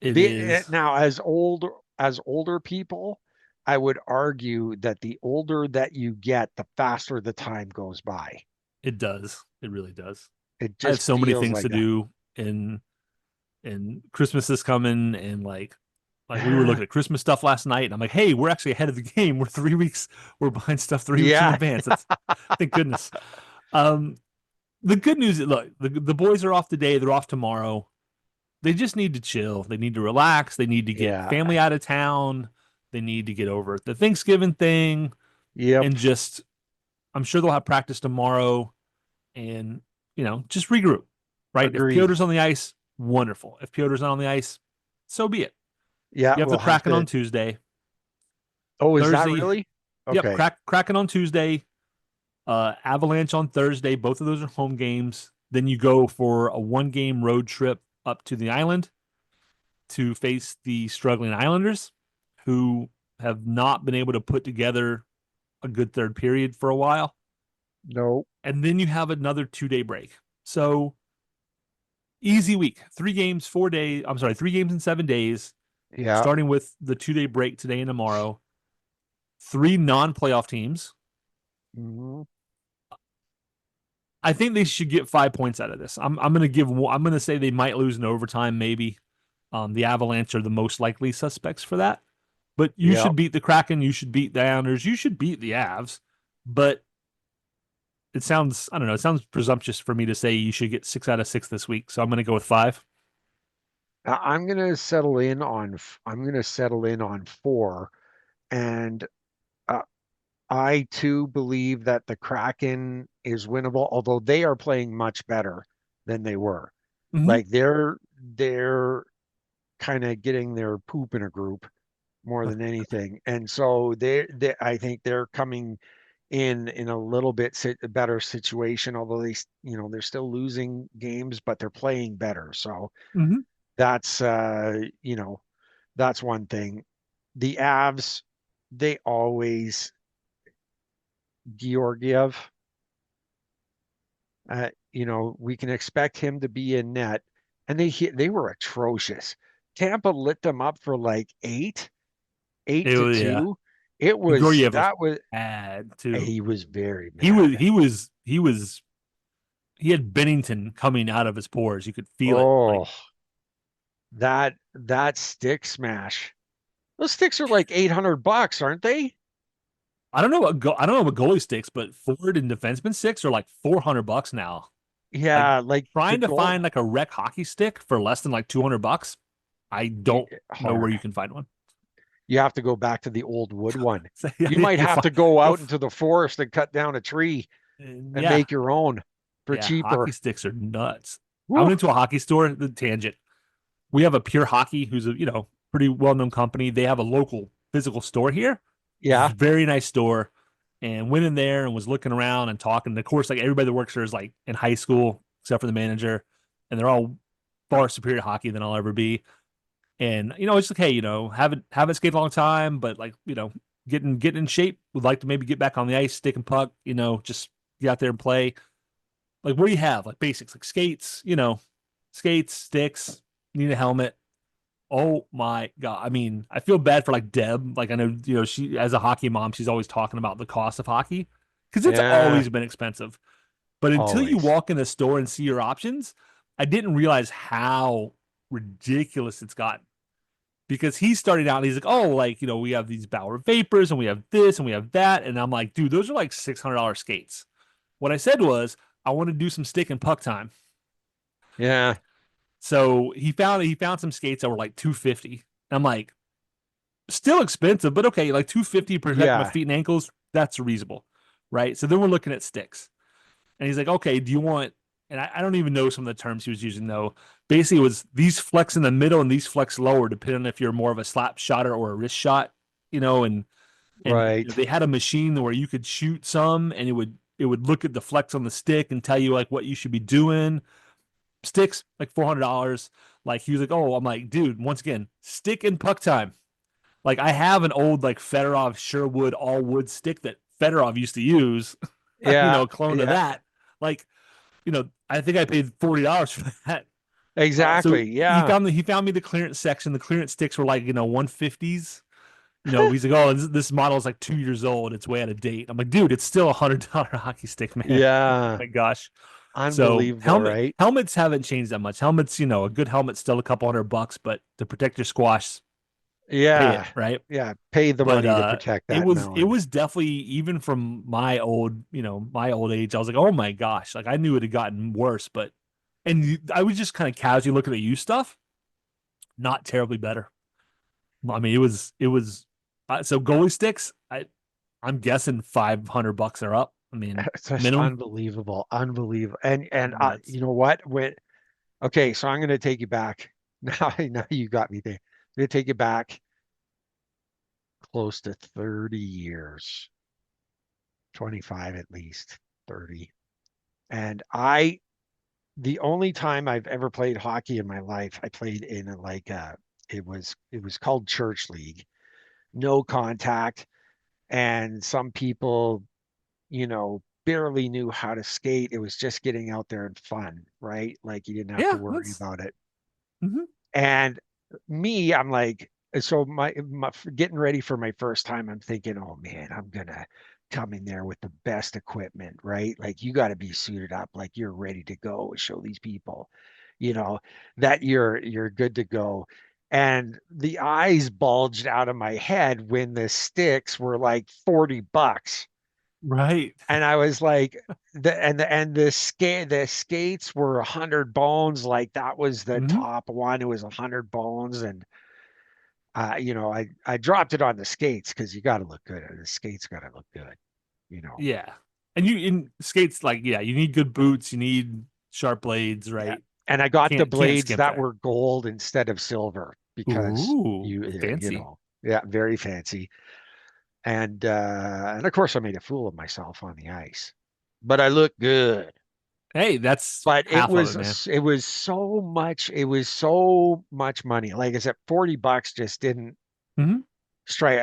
It is. Now, as older people, I would argue that the older that you get, the faster the time goes by. It does. It really does. It I have just so many feels things like to that. do and Christmas is coming and like we were looking at Christmas stuff last night and I'm like, hey, we're actually ahead of the game. We're behind stuff 3 weeks in Yeah, advance. That's thank goodness. Um the good news is look, the boys are off today, they're off tomorrow. They just need to chill. They need to relax. They need to get yeah, family out of town. They need to get over the Thanksgiving thing yep, and just I'm sure they'll have practice tomorrow and just regroup. Right? If agree. Piotr's on the ice, wonderful. If Piotr's not on the ice, so be it. Yeah, You have the we'll have Kraken to. on Tuesday. Oh, is that Thursday, really? yep, Okay. Kraken on Tuesday. Avalanche on Thursday. Both of those are home games. Then you go for a 1-game road trip up to the island to face the struggling Islanders, who have not been able to put together a good third period for a while. No. And then you have another 2-day break. So easy week. 3 games, 4 days. I'm sorry, 3 games in 7 days, Yeah. starting with the 2-day break today and tomorrow. 3 non-playoff teams. Hmm. I think they should get 5 points out of this. I'm going to say they might lose in overtime, maybe. The Avalanche are the most likely suspects for that. But you Yeah. should beat the Kraken. You should beat the Islanders. You should beat the Avs. But I don't know, it sounds presumptuous for me to say you should get 6 out of 6 this week. So I'm going to go with 5. I'm gonna settle in on 4, and uh, I too believe that the Kraken is winnable, although they are playing much better than they were. Mm-hmm. Like they're kind of getting their poop in a group more than anything, and so I think they're coming in a little bit better situation. Although they're still losing games, but they're playing better. So Mm-hmm. that's that's one thing. The Avs, they always Georgiev. We can expect him to be in net, and they were atrocious. Tampa lit them up for like eight to Yeah. two. It And was Goryev was that was bad too. He was very He was mad. he was he was he had Bennington coming out of his pores. You could feel it. Like Oh, that stick smash. Those sticks are like $800, aren't they? I don't know what goalie sticks, but forward and defenseman sticks are like $400 now. Like Yeah, like the trying to goal find like a rec hockey stick for less than like $200. I don't know where you hard. can find one. You have to go back to the old wood one. So, yeah, You might have to go go out into the forest and cut down a tree and yeah, make your own for yeah. Hockey cheaper. sticks are nuts. I Woo. went into a hockey store, the tangent. We have a Pure Hockey, who's a, pretty well-known company. They have a local physical store here. Yeah. Very nice store. And went in there and was looking around and talking. And of course, like everybody that works there is like in high school, except for the manager. And they're all far superior hockey than I'll ever be. And it's like, hey, haven't skated a long time, but like, getting in shape. Would like to maybe get back on the ice, stick and puck, just get out there and play. Like, what do you have? Like basics, like skates, skates, sticks, need a helmet. Oh my God. I mean, I feel bad for like Deb. Like I know, she as a hockey mom, she's always talking about the cost of hockey because it's Yeah. always been expensive. But until you Always. walk in the store and see your options, I didn't realize how ridiculous it's gotten. Because he's starting out and he's like, oh, like, we have these Bauer Vapors and we have this and we have that. And I'm like, dude, those are like $600 skates. What I said was, I want to do some stick and puck time. Yeah. So he found some skates that were like 250. I'm like, still expensive, but okay, like 250 to protect my Yeah. feet and ankles, that's reasonable. Right. So then we're looking at sticks. And he's like, okay, do you want, and I don't even know some of the terms he was using though. Basically, it was these flex in the middle and these flex lower, depending on if you're more of a slap shotter or a wrist shot, and Right. they had a machine where you could shoot some and it would look at the flex on the stick and tell you like what you should be doing. Sticks, like $400. Like he was like, oh, I'm like, dude, once again, stick and puck time. Like I have an old like Fedorov Sherwood all wood stick that Fedorov used to use, Yeah. a clone of Yeah. that. Like, I think I paid $40 for that. So Exactly. Yeah. he found me the clearance section. The clearance sticks were like 150s. He's like, oh, this model is like 2 years old. It's way out of date. I'm like, dude, it's still $100 hockey stick, man. Oh Yeah. my gosh. So Unbelievable, right? helmets haven't changed that much. Helmets, a good helmet's still a couple $100, but to protect your squash, pay it, Yeah. right? Yeah. Pay the But money to protect it that was it melon. was definitely even from my old age. I was like, oh my gosh, like I knew it had gotten worse, but I was just kind of casually looking at used stuff, not terribly better. I mean, it was so goalie sticks. I'm guessing $500 are up. I mean, It's just minimum. unbelievable. Unbelievable. And Nuts. you know what? Okay, so I'm gonna take you back. Now you got me there. I'm gonna take you back close to 30 years, 25 at least, 30. And the only time I've ever played hockey in my life, I played in it was called church league, no contact, and some people, barely knew how to skate. It was just getting out there and fun, right? Like you didn't have to Yeah, worry that's about it. mhm. And me, I'm like, so my getting ready for my first time, I'm thinking, oh man, I'm gonna come in there with the best equipment, right? Like you got to be suited up, like you're ready to go, show these people, you know, that you're good to go. And the eyes bulged out of my head when the sticks were like $40. Right. And I was like, the skates were 100 bones, like that was the Hmm. top one. It was 100 bones, and I dropped it on the skates because you got to look good. The skates got to look good, you know. Yeah. And you in skates, like, yeah, you need good boots, you need sharp blades, Yeah, right? and I got the Can't blades skimp that there. were gold instead of silver because Ooh, you fancy. know, yeah, very fancy. And of course I made a fool of myself on the ice, but I looked good. Hey, that's But half of it, man. it was so much money. Like I said, $40 just didn't Hmm. strike.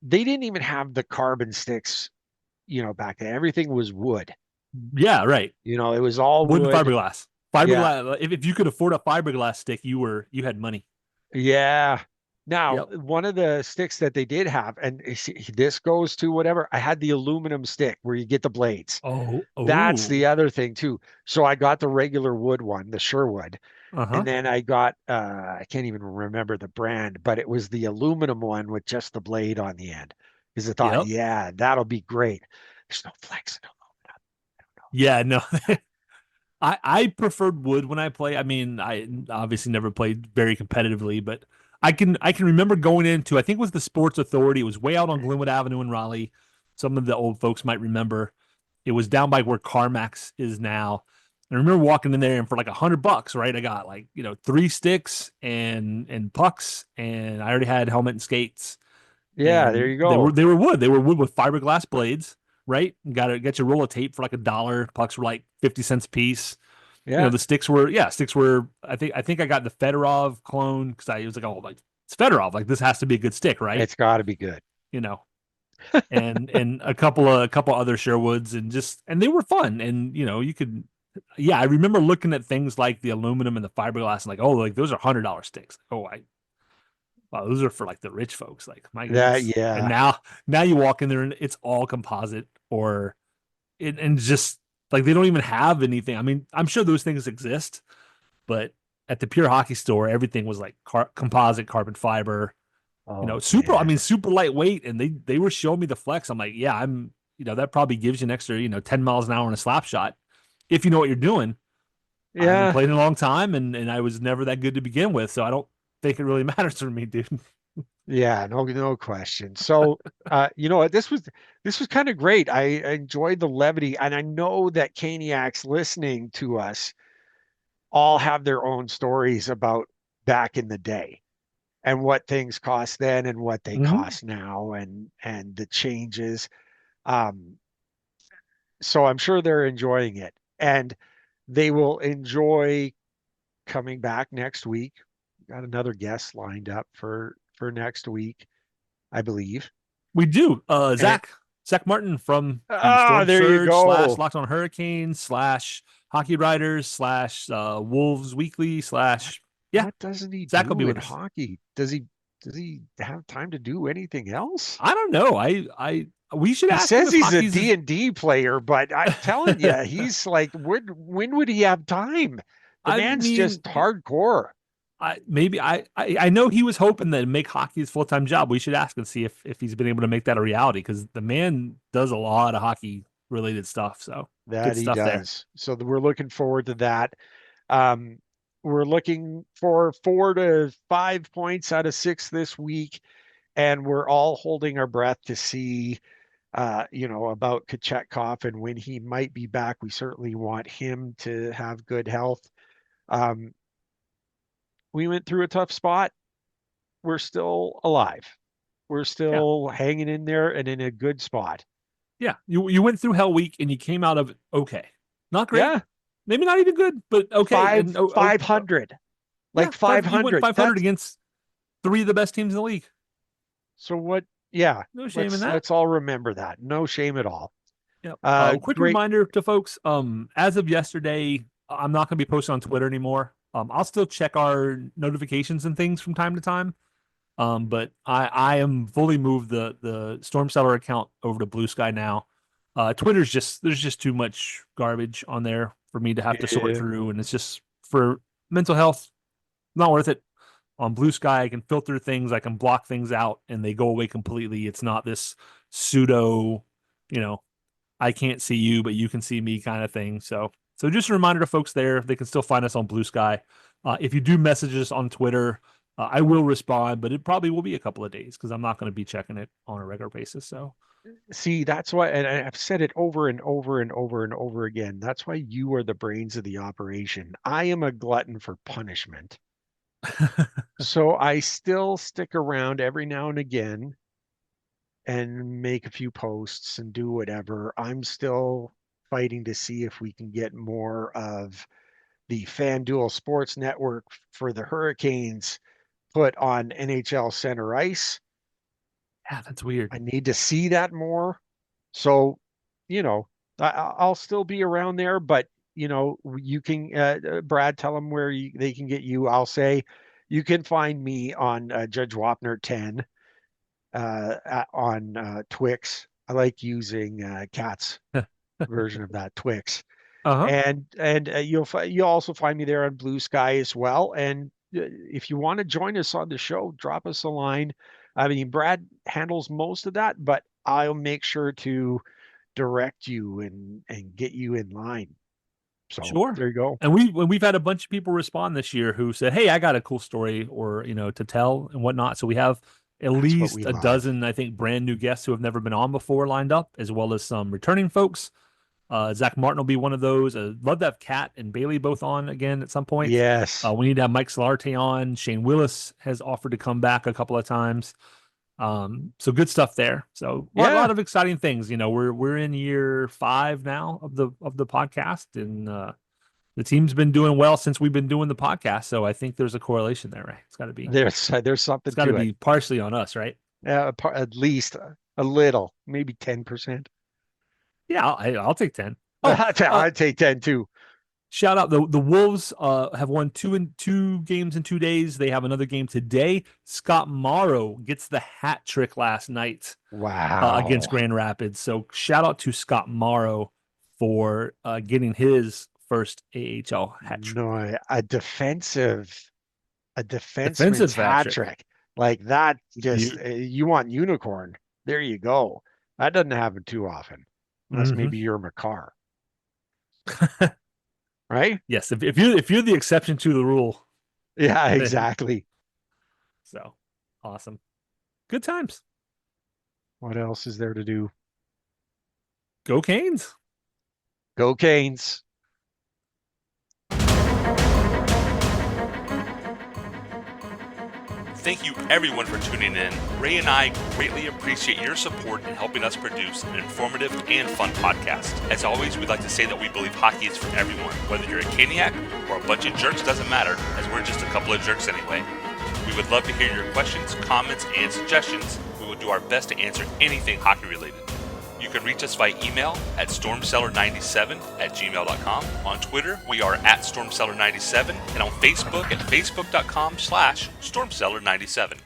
They didn't even have the carbon sticks, back then. Everything was wood. Yeah, right. It was all Wood and wood. fiberglass. Yeah. Fiberglass. If you could afford a fiberglass stick, you had money. Yeah. Now, Yep. one of the sticks that they did have, and this goes to whatever, I had the aluminum stick where you get the blades. Oh, That's oh. the other thing too. So I got the regular wood one, the Sherwood. Uh-huh. And then I got I can't even remember the brand, but it was the aluminum one with just the blade on the end. Because I thought, Yep. yeah, that'll be great. There's no flex in aluminum. Yeah, no. I preferred wood when I play. I mean, I obviously never played very competitively, but I can remember going into, I think it was the Sports Authority. It was way out on Glenwood Avenue in Raleigh. Some of the old folks might remember. It was down by where CarMax is now. And I remember walking in there and for like $100, right? I got like, 3 sticks and pucks, and I already had helmet and skates. Yeah, there And you they were go. they were wood. They were wood with fiberglass blades, right? You got to get your roll of tape for like $1. Pucks were like 50 cents a piece. Yeah, The sticks were. I think I got the Fedorov clone because I was like, oh, like it's Fedorov. Like this has to be a good stick, right? it's got to be good. You know, and a couple other Sherwoods and they were fun. And you could, yeah, I remember looking at things like the aluminum and the fiberglass and like, oh, like those are $100 sticks. Oh, wow, those are for like the rich folks. Like my That, goodness. And yeah. now you walk in there and it's all composite and just like they don't even have anything. I mean, I'm sure those things exist, but at the Pure Hockey store, everything was like composite carbon fiber, Oh super. I man. mean, super lightweight. And they were showing me the flex. I'm like, yeah, that probably gives you an extra, 10 miles an hour in a slap shot if you know what you're doing. I haven't Yeah. played in a long time, and I was never that good to begin with, so I don't think it really matters for me, dude. Yeah, no question. So, you know what? This was kind of great. I enjoyed the levity, and I know that Caniacs listening to us all have their own stories about back in the day and what things cost then and what they Mhm. cost now and the changes. Um, so I'm sure they're enjoying it, and they will enjoy coming back next week. Got another guest lined up for next week, I believe. We do. And Zach Martin from the Storm there you Surge slash go. Locked On Hurricanes slash Hockey Writers slash Wolves Weekly What slash yeah. what doesn't he Zach will be do in with us. hockey? Does he have time to do anything else? I don't know. I we should He ask him says if he's a hockey's his. D&D player, but I'm telling you, he's like, when would he have time? The I man's mean, just hardcore. I know he was hoping that make hockey his full time job. We should ask and see if he's been able to make that a reality because the man does a lot of hockey related stuff. So good That he stuff there. does. So we're looking forward to that. Um, we're looking for 4 to 5 points out of 6 this week, and we're all holding our breath to see, about Kochetkov and when he might be back. We certainly want him to have good health. Um, we went through a tough spot. We're still alive. We're Yeah, still hanging in there and in a good spot. yeah. You went through Hell Week and you came out of it okay. Not great, Yeah, maybe not even good, but okay. five And 500, yeah, like you went 500. 500 against 3 of the best teams in the league. So what? Yeah, No shame in let's that. let's all remember that. No shame at all. Yeah. Quick Great. reminder to folks. As of yesterday, I'm not going to be posting on Twitter anymore. I'll still check our notifications and things from time to time. But I am fully moved the Storm Cellar account over to Blue Sky now. There's just too much garbage on there for me to have to sort Yeah. through, and it's just for mental health, not worth it. On Blue Sky, I can filter things, I can block things out, and they go away completely. It's not this pseudo, you know, I can't see you, but you can see me kind of thing. So just a reminder to folks there, they can still find us on Blue Sky. If you do message us on Twitter, I will respond, but it probably will be a couple of days because I'm not going to be checking it on a regular basis. So See, that's why, and I've said it over and over and over and over again. That's why you are the brains of the operation. I am a glutton for punishment. So I still stick around every now and again and make a few posts and do whatever. I'm still fighting to see if we can get more of the FanDuel Sports Network for the Hurricanes put on NHL Center Ice. yeah, that's weird. I need to see that more. So, you know, I'll still be around there, but you can, Brad, tell them where they can get you. I'll say you can find me on Judge Wapner 10 on Twix. I like using Cat's version of that, Twix. Uh-huh. And you'll also find me there on Blue Sky as well. And if you want to join us on the show, drop us a line. I mean, Brad handles most of that, but I'll make sure to direct you and get you in line. So Sure. there you go. And we've had a bunch of people respond this year who said, "Hey, I got a cool story or to tell and whatnot." So we have at That's what least we a love. dozen, I think, brand new guests who have never been on before lined up, as well as some returning folks. Zach Martin will be one of those. Love to have Kat and Bailey both on again at some point. Yes. We need to have Mike Solarte on. Shane Willis has offered to come back a couple of times. So good stuff there. So a lot of exciting things. We're in year 5 now of the podcast, and the team's been doing well since we've been doing the podcast. So I think there's a correlation there, right? It's got to be there's something. It's got to be partially on us, right? At least a little, maybe 10%. Yeah, I'll take 10. I'd take 10 too. Shout out the Wolves have won 2 games in 2 days. They have another game today. Scott Morrow gets the hat trick last night. Wow. Against Grand Rapids. So shout out to Scott Morrow for getting his first AHL hat trick. No, a defenseman's hat trick. Like that, just you want unicorn. There you go. That doesn't happen too often. Unless maybe you're McCarr. Right? Yes, if you're the exception to the rule. Yeah, exactly. So awesome. Good times. What else is there to do? Go Canes. Go Canes. Thank you everyone for tuning in. Ray and I greatly appreciate your support in helping us produce an informative and fun podcast. As always, we'd like to say that we believe hockey is for everyone. Whether you're a Caniac or a bunch of jerks, doesn't matter, as we're just a couple of jerks anyway. We would love to hear your questions, comments, and suggestions. We will do our best to answer anything hockey related. You can reach us via email at stormcellar97@gmail.com. On Twitter, we are at stormcellar97, and on Facebook at facebook.com/stormcellar97.